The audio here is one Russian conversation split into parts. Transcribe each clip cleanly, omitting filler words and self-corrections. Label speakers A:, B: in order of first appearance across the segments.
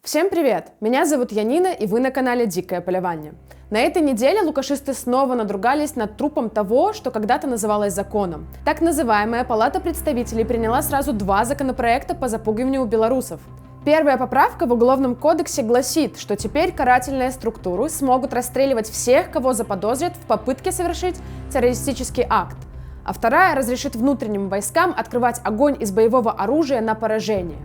A: Всем привет! Меня зовут Янина, и вы на канале Дикое Полевание. На этой неделе лукашисты снова надругались над трупом того, что когда-то называлось законом. Так называемая Палата представителей приняла сразу два законопроекта по запугиванию белорусов. Первая поправка в Уголовном кодексе гласит, что теперь карательные структуры смогут расстреливать всех, кого заподозрят в попытке совершить террористический акт. А вторая разрешит внутренним войскам открывать огонь из боевого оружия на поражение.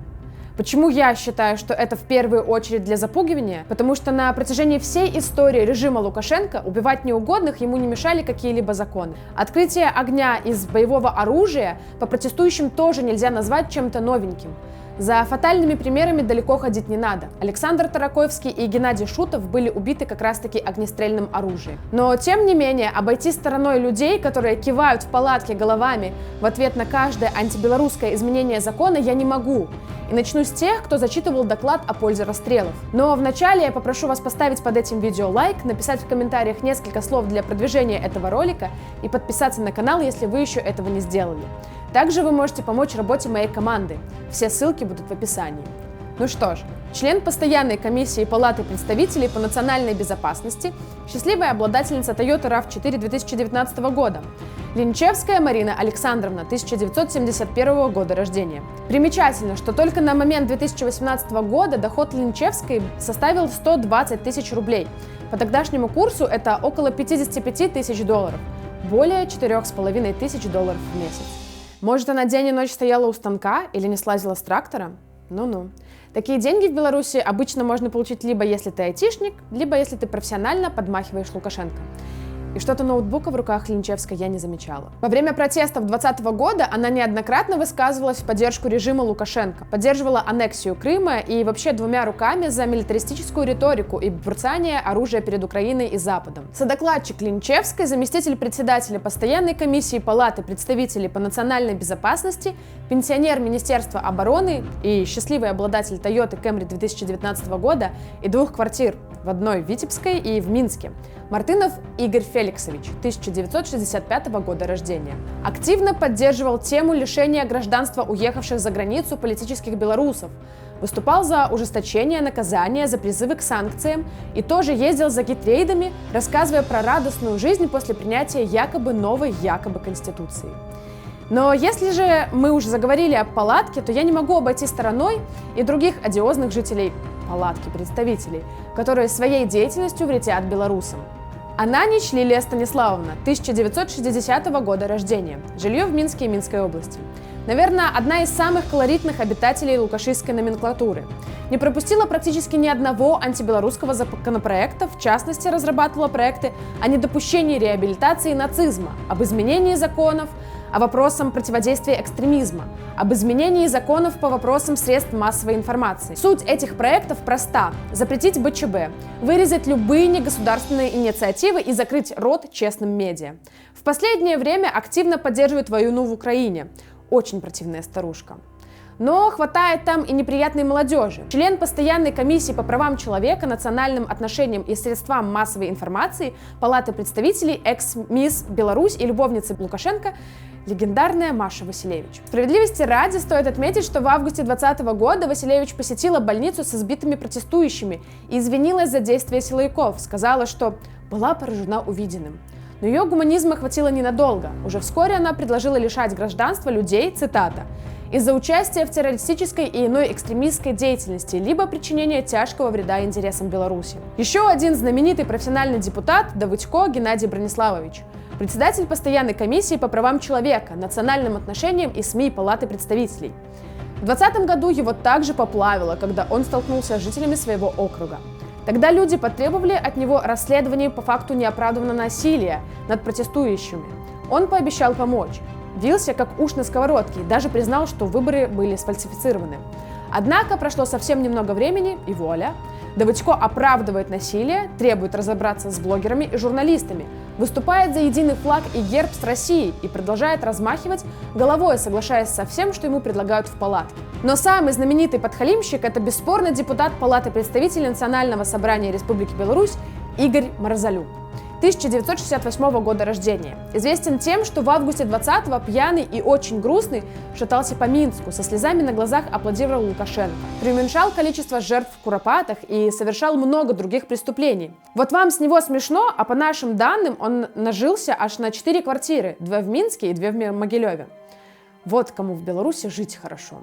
A: Почему я считаю, что это в первую очередь для запугивания? Потому что на протяжении всей истории режима Лукашенко убивать неугодных ему не мешали какие-либо законы. Открытие огня из боевого оружия по протестующим тоже нельзя назвать чем-то новеньким. За фатальными примерами далеко ходить не надо. Александр Таракоевский и Геннадий Шутов были убиты как раз-таки огнестрельным оружием. Но, тем не менее, обойти стороной людей, которые кивают в палатке головами в ответ на каждое антибелорусское изменение закона, я не могу. И начну с тех, кто зачитывал доклад о пользе расстрелов. Но вначале я попрошу вас поставить под этим видео лайк, написать в комментариях несколько слов для продвижения этого ролика и подписаться на канал, если вы еще этого не сделали. Также вы можете помочь работе моей команды. Все ссылки будут в описании. Ну что ж, член постоянной комиссии Палаты представителей по национальной безопасности, счастливая обладательница Toyota RAV4 2019 года, Линчевская Марина Александровна, 1971 года рождения. Примечательно, что только на момент 2018 года доход Линчевской составил 120 тысяч рублей. По тогдашнему курсу это около 55 тысяч долларов, более 4,5 тысяч долларов в месяц. Может, она день и ночь стояла у станка или не слазила с трактора? Ну-ну. Такие деньги в Беларуси обычно можно получить либо если ты айтишник, либо если ты профессионально подмахиваешь Лукашенко. И что-то ноутбука в руках Линчевской я не замечала. Во время протестов 2020 года она неоднократно высказывалась в поддержку режима Лукашенко, поддерживала аннексию Крыма и вообще двумя руками за милитаристическую риторику и бросание оружия перед Украиной и Западом. Содокладчик Линчевской, заместитель председателя постоянной комиссии Палаты представителей по национальной безопасности, пенсионер Министерства обороны и счастливый обладатель Toyota Camry 2019 года и 2 квартир в одной в Витебской и в Минске. Мартынов Игорь Феликсович, 1965 года рождения. Активно поддерживал тему лишения гражданства уехавших за границу политических белорусов, выступал за ужесточение наказания за призывы к санкциям и тоже ездил за гитрейдами, рассказывая про радостную жизнь после принятия якобы новой конституции. Но если же мы уже заговорили о палатке, то я не могу обойти стороной и других одиозных жителей палатки представителей, которые своей деятельностью вредят белорусам. Ананич Лилия Станиславовна, 1960 года рождения, жилье в Минске и Минской области. Наверное, одна из самых колоритных обитателей лукашистской номенклатуры. Не пропустила практически ни одного антибелорусского законопроекта, в частности, разрабатывала проекты о недопущении реабилитации нацизма, об изменении законов, о вопросам противодействия экстремизма, об изменении законов по вопросам средств массовой информации. Суть этих проектов проста – запретить БЧБ, вырезать любые негосударственные инициативы и закрыть рот честным медиа. В последнее время активно поддерживает войну в Украине. Очень противная старушка. Но хватает там и неприятной молодежи. Член постоянной комиссии по правам человека, национальным отношениям и средствам массовой информации Палаты представителей, экс-мисс Беларусь и любовница Лукашенко, легендарная Маша Василевич. Справедливости ради стоит отметить, что в августе 2020 года Василевич посетила больницу с избитыми протестующими и извинилась за действия силовиков, сказала, что была поражена увиденным. Но ее гуманизма хватило ненадолго. Уже вскоре она предложила лишать гражданства людей, цитата, из-за участия в террористической и иной экстремистской деятельности, либо причинения тяжкого вреда интересам Беларуси. Еще один знаменитый профессиональный депутат Давыдько Геннадий Брониславович, председатель постоянной комиссии по правам человека, национальным отношениям и СМИ Палаты представителей. В 2020 году его также поплавило, когда он столкнулся с жителями своего округа. Тогда люди потребовали от него расследования по факту неоправданного насилия над протестующими. Он пообещал помочь. Вился как уж на сковородке и даже признал, что выборы были сфальсифицированы. Однако прошло совсем немного времени, и вуаля, Давыдько оправдывает насилие, требует разобраться с блогерами и журналистами, выступает за единый флаг и герб с Россией и продолжает размахивать головой, соглашаясь со всем, что ему предлагают в палатке. Но самый знаменитый подхалимщик – это бесспорно депутат Палаты представителей Национального собрания Республики Беларусь Игорь Марзалюк. 1968 года рождения. Известен тем, что в августе 20-го пьяный и очень грустный шатался по Минску, со слезами на глазах аплодировал Лукашенко, преуменьшал количество жертв в Куропатах и совершал много других преступлений. Вот вам с него смешно, а по нашим данным он нажился аж на 4 квартиры, 2 в Минске и 2 в Могилеве. Вот кому в Беларуси жить хорошо.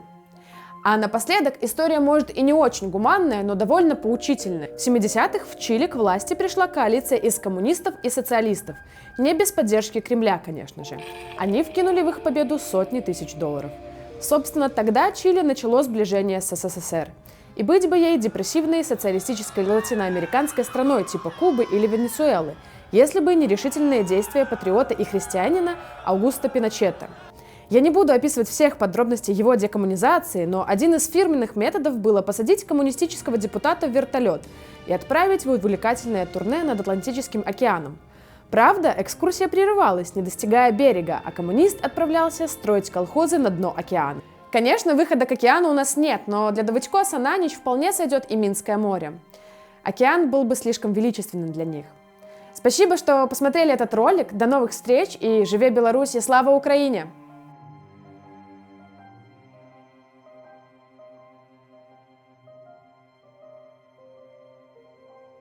A: А напоследок, история может и не очень гуманная, но довольно поучительная. В 70-х в Чили к власти пришла коалиция из коммунистов и социалистов. Не без поддержки Кремля, конечно же. Они вкинули в их победу сотни тысяч долларов. Собственно, тогда Чили начало сближение с СССР. И быть бы ей депрессивной социалистической латиноамериканской страной типа Кубы или Венесуэлы, если бы не решительные действия патриота и христианина Аугусто Пиночета. Я не буду описывать всех подробностей его декоммунизации, но один из фирменных методов было посадить коммунистического депутата в вертолет и отправить в увлекательное турне над Атлантическим океаном. Правда, экскурсия прерывалась, не достигая берега, а коммунист отправлялся строить колхозы на дно океана. Конечно, выхода к океану у нас нет, но для Давыдько на ночь вполне сойдет и Минское море. Океан был бы слишком величественным для них. Спасибо, что посмотрели этот ролик. До новых встреч и живе Беларусь и слава Украине!